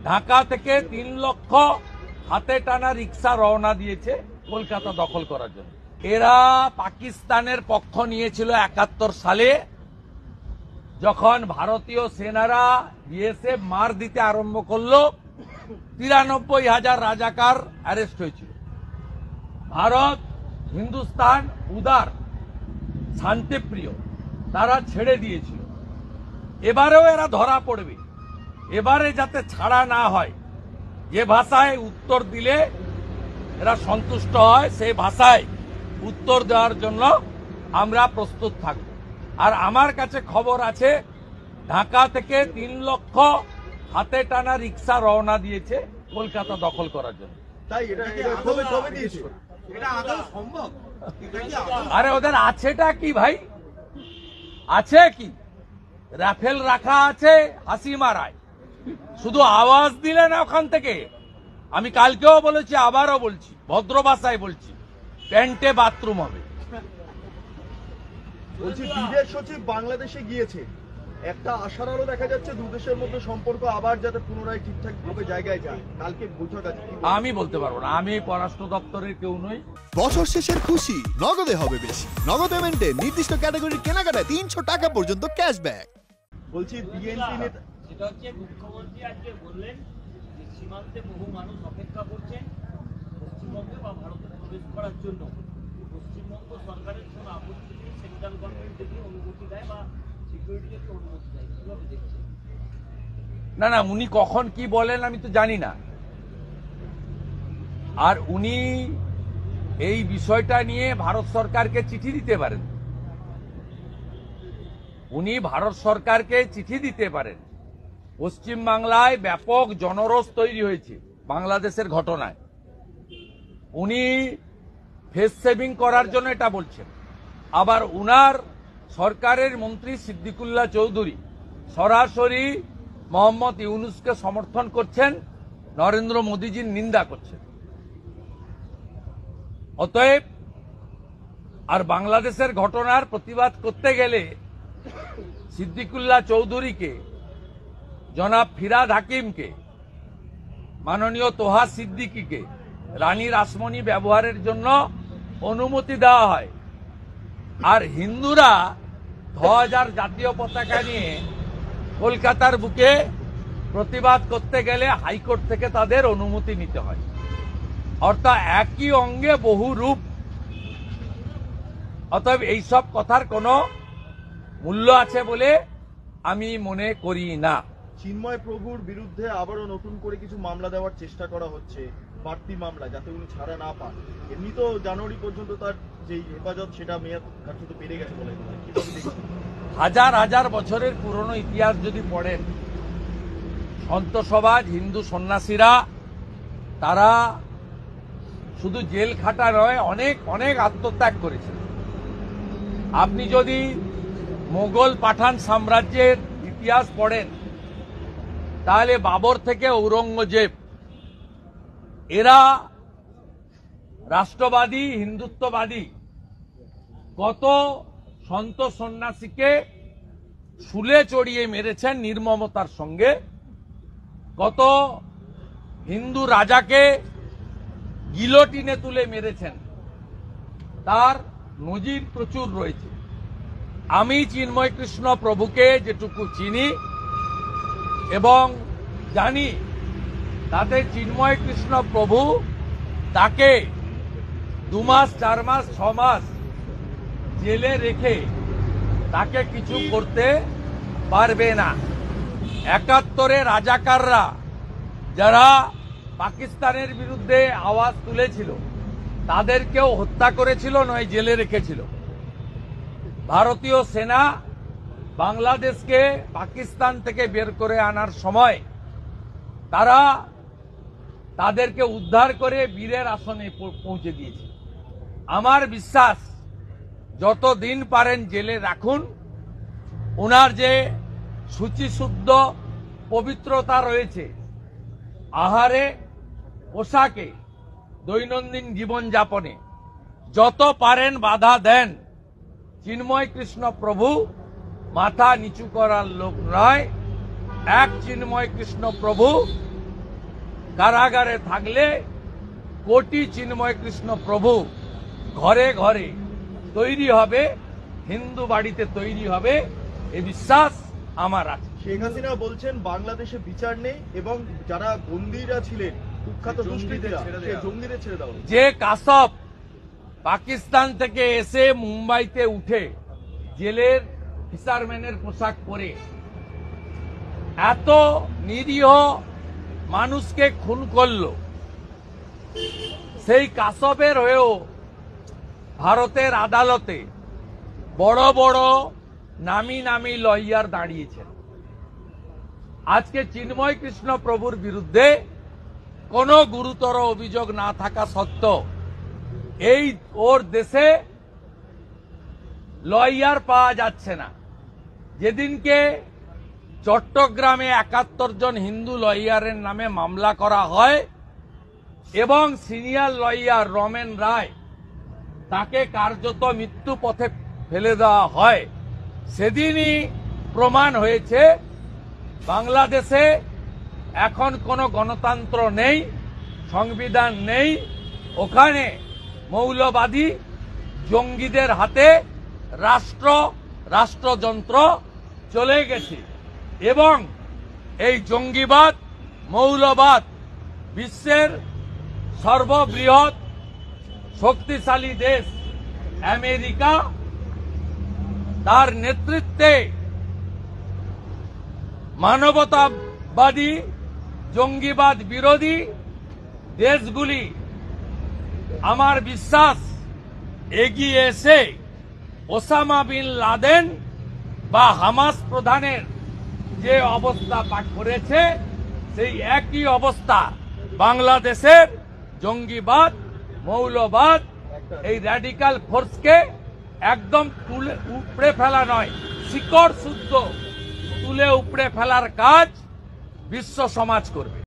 ঢাকা থেকে 3 লক্ষ হাতে টানা রিক্সা রওনা দিয়েছে কলকাতা দখল করার জন্য। এরা পাকিস্তানের পক্ষ নিয়েছিল 71 সালে, যখন ভারতীয় সেনারা বিএসএফ মার দিতে আরম্ভ করলো। 93,000 রাজাকার অ্যারেস্ট হয়েছিল। ভারত, হিন্দুস্তান উদার, শান্তিপ্রিয়, তারা ছেড়ে দিয়েছিল। এবারেও এরা ধরা পড়বে। এবারে যাতে ছাড়া না হয়, যে ভাষায় উত্তর দিলে এরা সন্তুষ্ট হয় সেই ভাষায় উত্তর দেওয়ার জন্য আমরা প্রস্তুত থাকব। আর আমার কাছে খবর আছে, ঢাকা থেকে 3 লক্ষ হাতে টানা রিক্সা রওনা দিয়েছে কলকাতা দখল করার জন্য। তাই এটা কবে দিয়েছে? এটা আদৌ সম্ভব? আরে ওদের আছেটা কি ভাই? আছে কি? রাফেল রাখা আছে হাসি মারায়, শুধু আওয়াজ দিলে না ওখান থেকে। আমি কালকেও বলেছি, আবারও বলছি, ভদ্র ভাষায় বলছি, প্যান্টে বাথরুম হবে। বলছি বিদেশ সচিব বাংলাদেশে গিয়েছে, একটা আশার আলো দেখা যাচ্ছে দু দেশের মধ্যে সম্পর্ক আবার যাতে পুনরায় ঠিকঠাক ভাবে জায়গায় যায়। কালকে বৈঠক আছে। আমি বলতে পারবো না, আমি পররাষ্ট্র দপ্তরের কেউ নই। বছর শেষের খুশি নগদে হবে বেশি। নগদ পেমেন্টে নির্দিষ্ট ক্যাটাগরির কেনাকাটায় 300 টাকা পর্যন্ত ক্যাশব্যাক। বলছি বিএনপি নেতা, সেটা হচ্ছে মুখ্যমন্ত্রী আজকে বললেন যে সীমান্তে বহু মানুষ অপেক্ষা করছেন পশ্চিমবঙ্গে বা ভারতে প্রবেশ করার জন্য। পশ্চিমবঙ্গ সরকারের কোনো আপত্তি নেই, সেন্ট্রাল গভর্নমেন্ট যদি অনুমতি দেয় বা সিকিউরিটি যদি অনুমতি দেয়, কিভাবে দেখছে? না না, উনি কখন কি বলেন আমি তো জানি না। আর উনি এই বিষয়টা নিয়ে ভারত সরকারকে চিঠি দিতে পারেন। উনি ভারত সরকারকে চিঠি দিতে পারেন। পশ্চিম বাংলায় ব্যাপক জনরোষ তৈরি হয়েছে বাংলাদেশের ঘটনায়। উনি ফেস সেভিং করার জন্য এটা বলছেন। আবার উনার সরকারের মন্ত্রী সিদ্দিকুল্লাহ চৌধুরী সরাসরি মোহাম্মদ ইউনূসকে সমর্থন করছেন, নরেন্দ্র মোদীজির নিন্দা করছেন। অতএব আর বাংলাদেশের ঘটনার প্রতিবাদ করতে গেলে সিদ্দিকুল্লাহ চৌধুরীকে, জনাব ফিরাদ হাকিমকে, মাননীয় তোহা সিদ্দিকীকে রানী রাসমণি ব্যবহারের জন্য অনুমতি দেওয়া হয়। আর হিন্দুরা ধ্বজার জাতীয় পতাকা নিয়ে কলকাতার বুকে প্রতিবাদ করতে গেলে হাইকোর্ট থেকে তাদের অনুমতি নিতে হয়। অর্থাৎ একই অঙ্গে বহু রূপ। অতএব এইসব কথার কোনো মূল্য আছে বলে আমি মনে করি না। চিন্ময় প্রভুর বিরুদ্ধে আবারও নতুন করে কিছু মামলা দেওয়ার চেষ্টা করা হচ্ছে, বাড়তি মামলা, যাতে উনি ছাড়া না পান। এমনি তো জানুয়ারি পর্যন্ত তার যে হেফাজত সেটা মেয়াদ কার্যত বেড়ে গেছে বলে কিভাবে দেখছেন? হাজার হাজার বছরের পুরনো ইতিহাস যদি পড়েন, সন্ত সমাজ, হিন্দু সন্ন্যাসীরা তারা শুধু জেল খাটা নয়, অনেক অনেক আত্মত্যাগ করেছে। আপনি যদি মোগল পাঠান সাম্রাজ্যের ইতিহাস পড়েন, তাহলে বাবর থেকে ঔরঙ্গজেব, এরা রাষ্ট্রবাদী, হিন্দুত্ববাদী কত সন্ত সন্ন্যাসীকে শুলে চড়িয়ে মেরেছেন নির্মমতার সঙ্গে, কত হিন্দু রাজাকে গিলোটিনে তুলে মেরেছেন, তার নজির প্রচুর রয়েছে। আমি চিন্ময় কৃষ্ণ প্রভুকে যেটুকু চিনি এবং জানি, তাতে চিন্ময় কৃষ্ণ প্রভু তাকে 2 মাস, 4 মাস, 6 মাস জেলে রেখে তাকে কিছু করতে পারবে না। 71-এ রাজাকাররা যারা পাকিস্তানের বিরুদ্ধে আওয়াজ তুলেছিল, তাদেরকেও হত্যা করেছিল, নয় জেলে রেখেছিল। ভারতীয় সেনা বাংলাদেশকে পাকিস্তান থেকে বের করে আনার সময় তারা তাদেরকে উদ্ধার করে বীরের আসনে পৌঁছে দিয়েছে। আমার বিশ্বাস, যতদিন পারেন জেলে রাখুন। ওনার যে শুচিশুদ্ধ পবিত্রতা রয়েছে, আহারে, পোশাকে, দৈনন্দিন জীবনযাপনে যত পারেন বাধা দেন। চিন্ময় কৃষ্ণ প্রভু মাথা নিচু করার লোক নয়। এক চিন্ময় কৃষ্ণ প্রভু কারাগারে থাকলে কোটি চিন্ময় কৃষ্ণ প্রভু ঘরে ঘরে তৈরি হবে, হিন্দু বাড়িতে তৈরি হবে, এ বিশ্বাস আমার আছে। শেখ হাসিনা বলছেন বাংলাদেশে বিচার নেই এবং যারা বন্দীরা ছিলেন কুখ্যাত দুষ্কৃতীরা, সেই জঙ্গিদের ছেড়ে দাও। যে কাসব পাকিস্তান থেকে এসে মুম্বাইতে উঠে জেলের ফিশারম্যানের পোশাক পরে এত নিরীহ মানুষকে খুন করল, সেই কাসবের হয়েও ভারতের আদালতে বড় বড় নামি নামি লয়ার দাঁড়িয়েছেন। আজকে চিন্ময় কৃষ্ণ প্রভুর বিরুদ্ধে কোনো গুরুতর অভিযোগ না থাকা সত্ত্বেও এই ওর দেশে লয়ার পাওয়া যাচ্ছে না। যেদিনকে চট্টগ্রামে 71 জন হিন্দু লয়ারের নামে মামলা করা হয় এবং সিনিয়র লয়ার রমেন রায় তাকে কার্যত মৃত্যু পথে ফেলে দেওয়া হয়, সেদিনই প্রমাণ হয়েছে বাংলাদেশে এখন কোনো গণতন্ত্র নেই, সংবিধান নেই, ওখানে মৌলবাদী জঙ্গিদের হাতে রাষ্ট্রযন্ত্র চলে গেছে এবং এই জঙ্গিবাদ মৌলবাদ বিশ্বের সর্ববৃহৎ শক্তিশালী দেশ আমেরিকা তার নেতৃত্বে মানবতাবাদী জঙ্গিবাদ বিরোধী দেশগুলি আমার বিশ্বাস এগিয়ে এসে ওসামা বিন লাদেন বা হামাস প্রধানের যে অবস্থা পাঠ করেছে সেই একই অবস্থা বাংলাদেশের জঙ্গিবাদ মৌলবাদ এই র্যাডিক্যাল ফোর্সকে একদম তুলে উপড়ে ফেলা নয়, শিকড় শুদ্ধ তুলে উপড়ে ফেলার কাজ বিশ্ব সমাজ করবে।